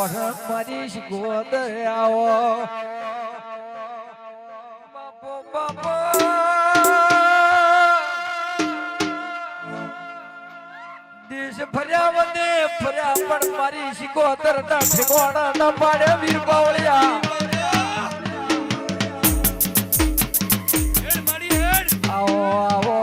મારી શીખવતર આવો બાપો બાપો દેશ ફર્યા વને ફર્યા પણ મારી શીખવતર ના ઠેકોણા ના પાડે વીર બાવળિયા આવો આવો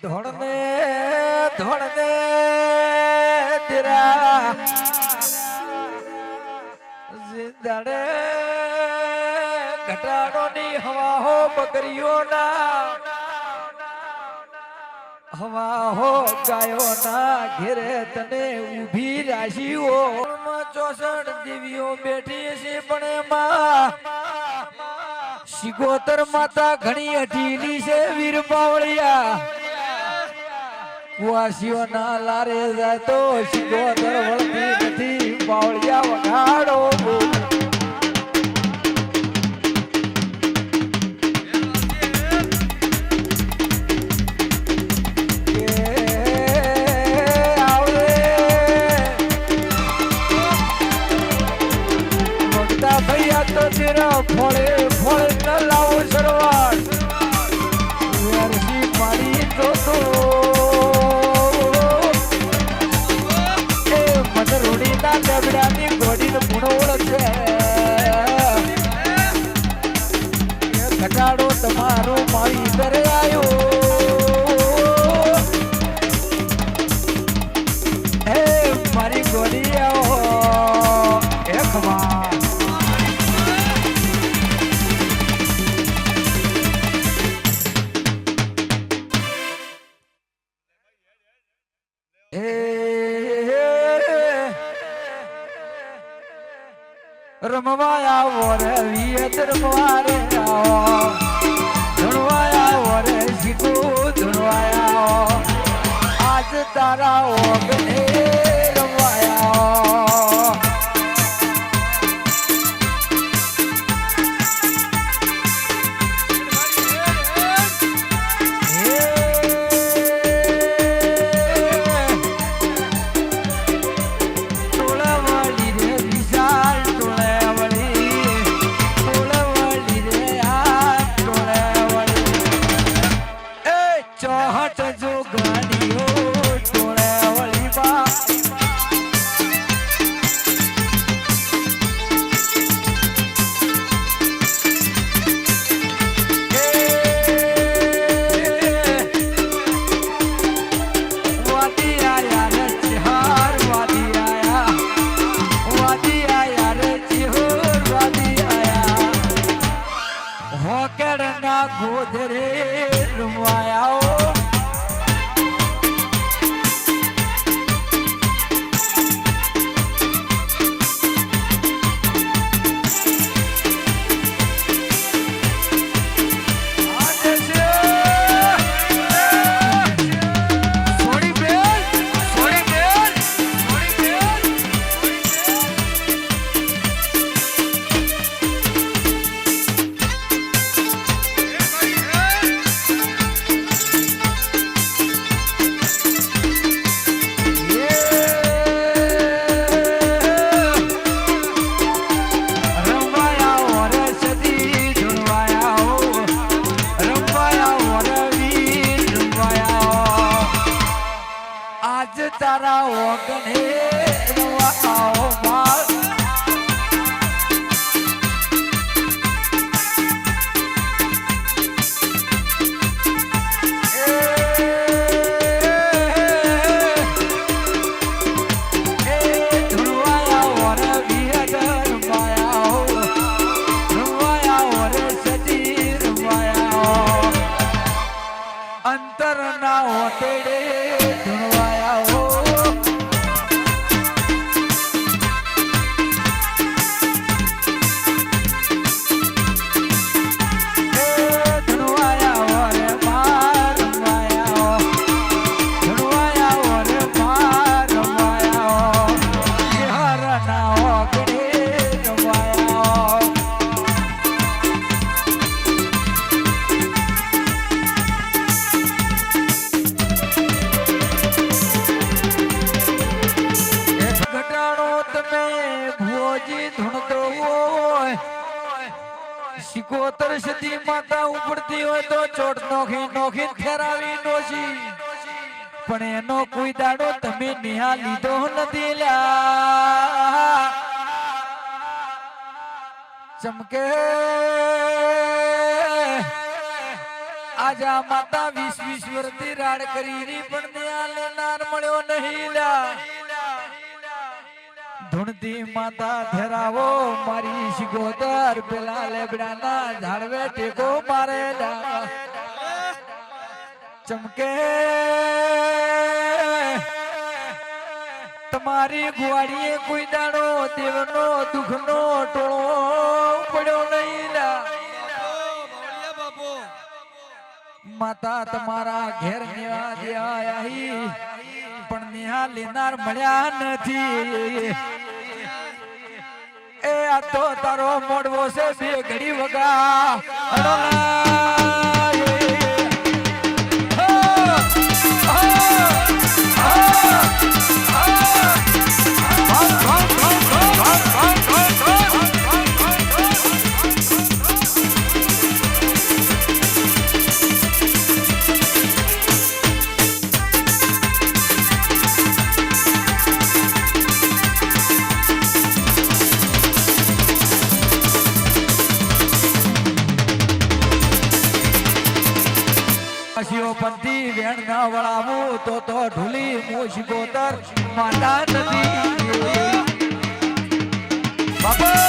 ધોળને ધોળને તેરા જિંદડે ઘટાડોની હવા હો બકરીઓના હવા હો ગાયોના ઘેરે તને ઊભી રાશીઓ 64 દેવીઓ બેઠી છે પણ એમાં શિકોતર માતા ઘણી અઢીલી છે વીર બાવળિયા વાસીઓ ના લારે જાય તો શિકોતર વળતી નથી બાવળિયા વગાડો ભૈયા તો તેરા ફોળે ફોળે ન લાવો સરવાર વેરસી પાડી તો એ મધરોડી ના ડબડાની ઘોડીને પૂણોળ છે એ ઘટાડો તમારો મારી દરે આવ્યો એ મારી ઘોડી આવો એ ખમા રમવાયા વરે વિયત રમવારે આવો ધણવાયા વરે શીખો ધણવાયા આજ તારા ઓગને રમવાયા ગોધરે રમવાયા સિકોતર સદી માતા ઉપડતી હોય તો ચોટ નોખી નોખી ફેરાવી ડોશી પણ એનો કોઈ દાડો તમે નિહા લીધો નથી લ્યા ચમકે આજા માતા 20 વર્ષથી રાડ કરી પણ નિહા લેનાર મળ્યો નહીં લ્યા ધૂણતી માતા ધરાવો મારી સિકોતર પેલા લેબડાના ઝાડવે ટેકો મારે ચમકે તમારી ગુવાડીએ કોઈ દાડો દેવનો દુઃખનો ટોળો પડ્યો નહીં માતા તમારા ઘેર નિવા દેવાયા પણ નિહા લેનાર મળ્યા નથી એ આ તો તારો મોડવો છે બે ઘડી વગા પંથી વેણ ના વળાવું તો ઢૂલી મુશ ગોતર માતા નદી બાબા